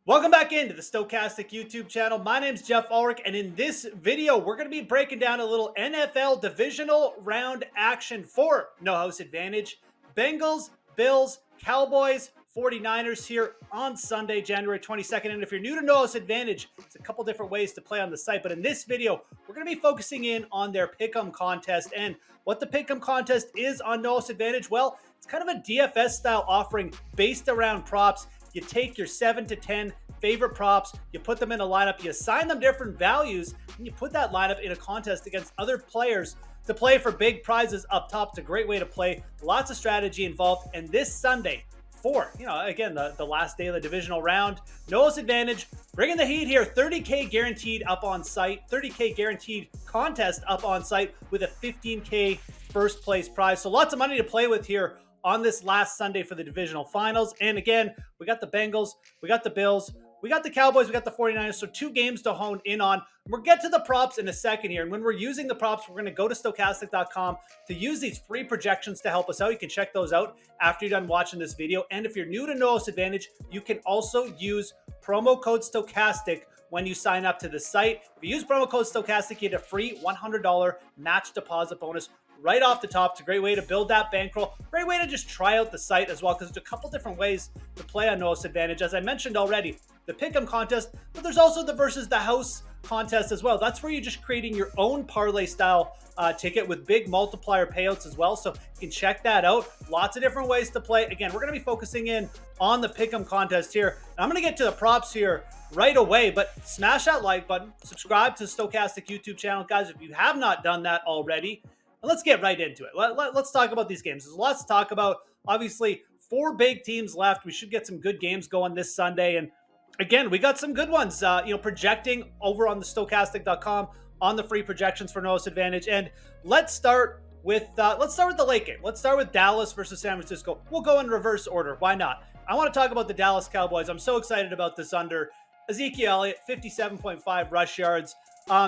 Welcome back into the Stokastic YouTube channel. My name's Geoff Ulrich, and in this video, we're going to be breaking down a little NFL divisional round action for No House Advantage. Bengals, Bills, Cowboys, 49ers here on Sunday, January 22nd. And if you're new to No House Advantage, it's a couple different ways to play on the site. But in this video, we're going to be focusing in on their Pick'em contest. And what the Pick'em contest is on No House Advantage, well, it's kind of a DFS style offering based around props. You take your 7 to 10 favorite props, you put them in a lineup, you assign them different values, and you put that lineup in a contest against other players to play for big prizes up top. It's a great way to play. Lots of strategy involved. And this Sunday, again, the last day of the divisional round, No House Advantage, bringing the heat here. 30K guaranteed up on site, 30K guaranteed contest up on site with a 15K first place prize. So lots of money to play with here on this last Sunday for the divisional finals. And again, we got the Bengals, we got the Bills, we got the Cowboys, we got the 49ers. So two games to hone in on. We'll get to the props in a second here. And when we're using the props, we're going to go to Stokastic.com to use these free projections to help us out. You can check those out after you're done watching this video. And if you're new to No House Advantage, you can also use promo code Stokastic when you sign up to the site. If you use promo code Stokastic, you get a free $100 match deposit bonus right off the top. It's a great way to build that bankroll. Great way to just try out the site as well, because there's a couple different ways to play on No House Advantage. As I mentioned already, the Pick'em contest, but there's also the versus the house contest as well. That's where you're just creating your own parlay style ticket with big multiplier payouts as well. So you can check that out. Lots of different ways to play. Again, we're going to be focusing in on the Pick'em contest here. And I'm going to get to the props here right away, but smash that like button, subscribe to the Stokastic YouTube channel. Guys, if you have not done that already, let's get right into it. Let's talk about these games. There's lots to talk about. Obviously, 4 big teams left. We should get some good games going this Sunday. And again, we got some good ones, projecting over on the Stokastic.com on the free projections for No House Advantage. And let's start with the late game. Let's start with Dallas versus San Francisco. We'll go in reverse order. Why not? I want to talk about the Dallas Cowboys. I'm so excited about this under. Ezekiel Elliott, 57.5 rush yards.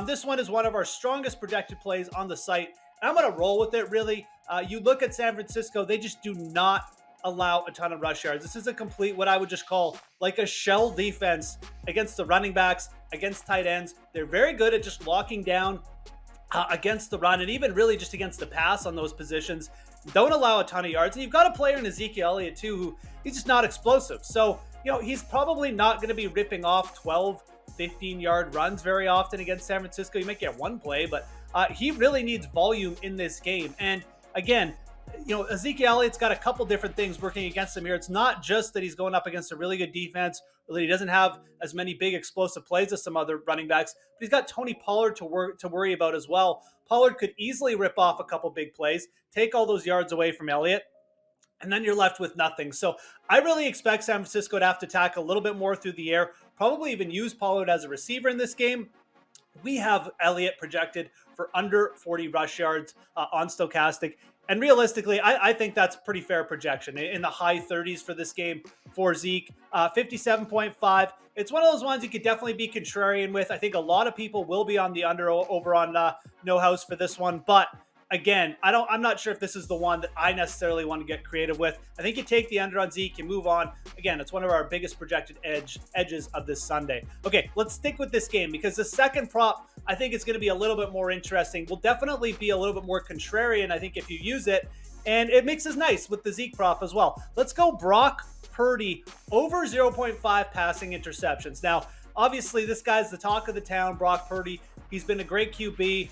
This one is one of our strongest projected plays on the site. I'm going to roll with it, really. You look at San Francisco, they just do not allow a ton of rush yards. This is a complete, what I would just call like a shell defense against the running backs, against tight ends. They're very good at just locking down against the run and even really just against the pass on those positions. Don't allow a ton of yards. And you've got a player in Ezekiel Elliott too, who he's just not explosive. So, he's probably not going to be ripping off 12, 15-yard runs very often against San Francisco. You might get one play, but he really needs volume in this game. And again, Ezekiel Elliott's got a couple different things working against him here. It's not just that he's going up against a really good defense, or that he doesn't have as many big explosive plays as some other running backs, but he's got Tony Pollard to worry about as well. Pollard could easily rip off a couple big plays, take all those yards away from Elliott, and then you're left with nothing. So I really expect San Francisco to have to attack a little bit more through the air, probably even use Pollard as a receiver in this game. We have Elliott projected for under 40 rush yards on Stokastic. And realistically, I think that's pretty fair projection in the high 30s for this game for Zeke. 57.5. It's one of those ones you could definitely be contrarian with. I think a lot of people will be on the under over on No House for this one. But again, I'm not sure if this is the one that I necessarily want to get creative with. I think you take the under on Zeke, you move on. Again, it's one of our biggest projected edges of this Sunday. Okay, let's stick with this game because the second prop, I think it's going to be a little bit more interesting. Will definitely be a little bit more contrarian, I think, if you use it. And it mixes nice with the Zeke prop as well. Let's go Brock Purdy over 0.5 passing interceptions. Now, obviously, this guy's the talk of the town, Brock Purdy. He's been a great QB,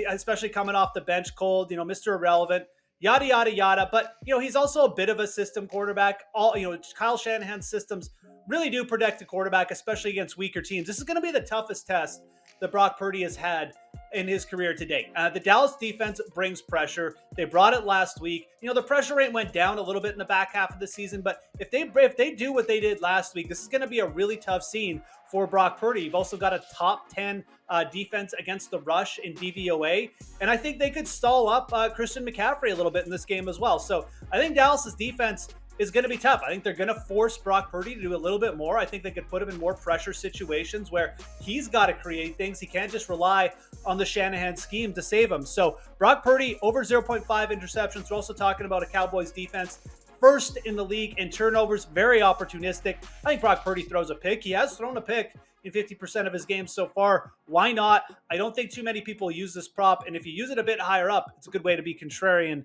especially coming off the bench cold, Mr. Irrelevant, yada, yada, yada. But, he's also a bit of a system quarterback. Kyle Shanahan's systems really do protect the quarterback, especially against weaker teams. This is going to be the toughest test that Brock Purdy has had in his career to date. The Dallas defense brings pressure. They brought it last week. The pressure rate went down a little bit in the back half of the season, but if they do what they did last week, this is going to be a really tough scene for Brock Purdy. You've also got a top 10 defense against the rush in DVOA, and I think they could stall up Christian McCaffrey a little bit in this game as well. So I think Dallas's defense is going to be tough. I think they're going to force Brock Purdy to do a little bit more. I think they could put him in more pressure situations where he's got to create things. He can't just rely on the Shanahan scheme to save him. So Brock Purdy over 0.5 interceptions. We're also talking about a Cowboys defense first in the league in turnovers, very opportunistic. I think Brock Purdy throws a pick. He has thrown a pick in 50% of his games so far. Why not? I don't think too many people use this prop, and if you use it a bit higher up, it's a good way to be contrarian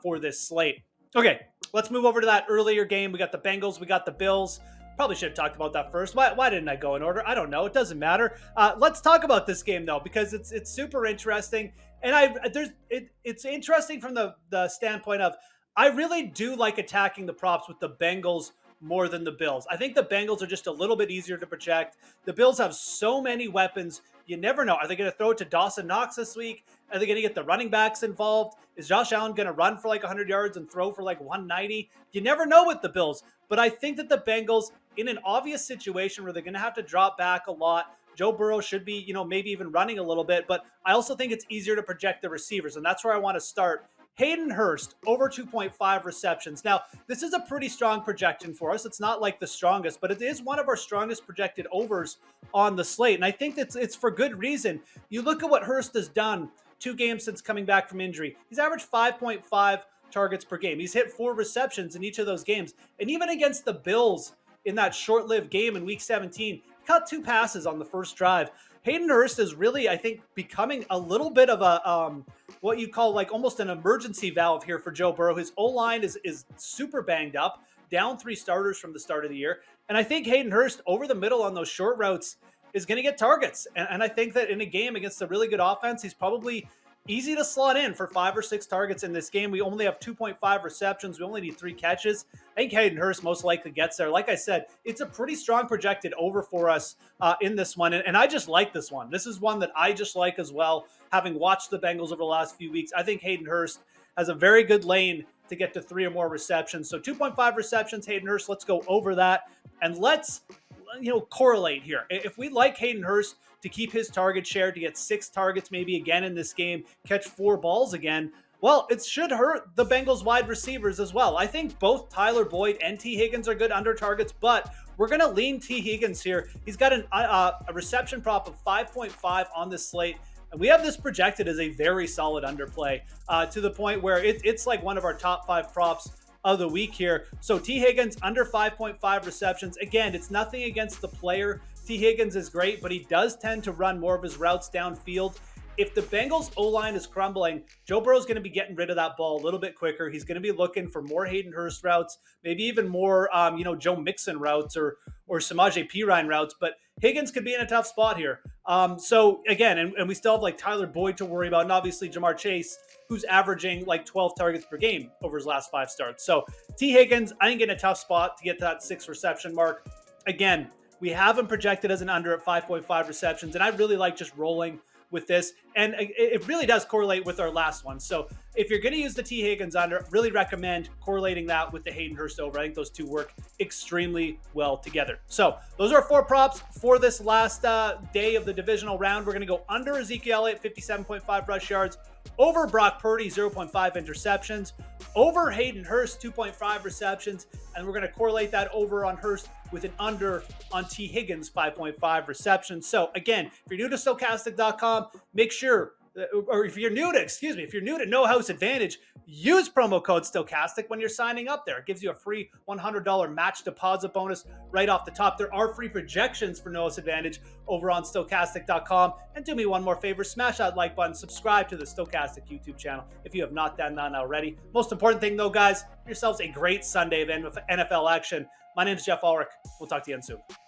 for this slate. Okay, let's move over to that earlier game. We got the Bengals, we got the Bills. Probably should have talked about that first. Why didn't I go in order? I don't know. It doesn't matter. Let's talk about this game though, because it's super interesting, and it's interesting from the standpoint of I really do like attacking the props with the Bengals more than the Bills. I think the Bengals are just a little bit easier to project. The Bills have so many weapons. You never know. Are they going to throw it to Dawson Knox this week? Are they going to get the running backs involved? Is Josh Allen going to run for like 100 yards and throw for like 190? You never know with the Bills. But I think that the Bengals, in an obvious situation where they're going to have to drop back a lot, Joe Burrow should be, maybe even running a little bit. But I also think it's easier to project the receivers. And that's where I want to start. Hayden Hurst, over 2.5 receptions. Now, this is a pretty strong projection for us. It's not like the strongest, but it is one of our strongest projected overs on the slate. And I think it's for good reason. You look at what Hurst has done 2 games since coming back from injury. He's averaged 5.5 targets per game. He's hit 4 receptions in each of those games. And even against the Bills in that short-lived game in Week 17, he caught 2 passes on the first drive. Hayden Hurst is really, I think, becoming a little bit of a what you call like almost an emergency valve here for Joe Burrow. His O-line is super banged up, down 3 starters from the start of the year. And I think Hayden Hurst over the middle on those short routes is going to get targets. And I think that in a game against a really good offense, he's probably easy to slot in for 5 or 6 targets in this game. We only have 2.5 receptions. We only need 3 catches. I think Hayden Hurst most likely gets there. Like I said, it's a pretty strong projected over for us in this one. And I just like this one. This is one that I just like as well. Having watched the Bengals over the last few weeks, I think Hayden Hurst has a very good lane to get to 3 or more receptions. So 2.5 receptions, Hayden Hurst. Let's go over that. And let's correlate here. If we like Hayden Hurst to keep his target share, to get 6 targets maybe again in this game, catch 4 balls again, well, it should hurt the Bengals wide receivers as well. I think both Tyler Boyd and T. Higgins are good under targets, but we're going to lean T. Higgins here. He's got a reception prop of 5.5 on this slate. And we have this projected as a very solid underplay to the point where it's like one of our top 5 props of the week here. So T. Higgins under 5.5 receptions. Again, it's nothing against the player. T. Higgins is great, but he does tend to run more of his routes downfield. If the Bengals O-line is crumbling, Joe Burrow's going to be getting rid of that ball a little bit quicker. He's going to be looking for more Hayden Hurst routes, maybe even more, Joe Mixon routes or Samaje Perine routes. But Higgins could be in a tough spot here. So again, and we still have like Tyler Boyd to worry about, and obviously Jamar Chase, who's averaging like 12 targets per game over his last 5 starts. So T. Higgins, I think in a tough spot to get to that 6 reception mark. Again, we have him projected as an under at 5.5 receptions, and I really like just rolling with this, and it really does correlate with our last one. So if you're going to use the T. Higgins under, really recommend correlating that with the Hayden Hurst over. I think those two work extremely well together. So those are 4 props for this last day of the divisional round. We're going to go under Ezekiel Elliott, 57.5 rush yards, over Brock Purdy, 0.5 interceptions, over Hayden Hurst, 2.5 receptions, and we're going to correlate that over on Hurst with an under on T. Higgins, 5.5 receptions. So again, if you're new to Stokastic.com, make sure, or if you're new to No House Advantage, use promo code Stokastic when you're signing up there. It gives you a free $100 match deposit bonus right off the top. There are free projections for No House Advantage over on Stokastic.com. And do me one more favor, smash that like button, subscribe to the Stokastic YouTube channel if you have not done that already. Most important thing though, guys, yourselves a great Sunday of NFL action. My name is Geoff Ulrich. We'll talk to you again soon.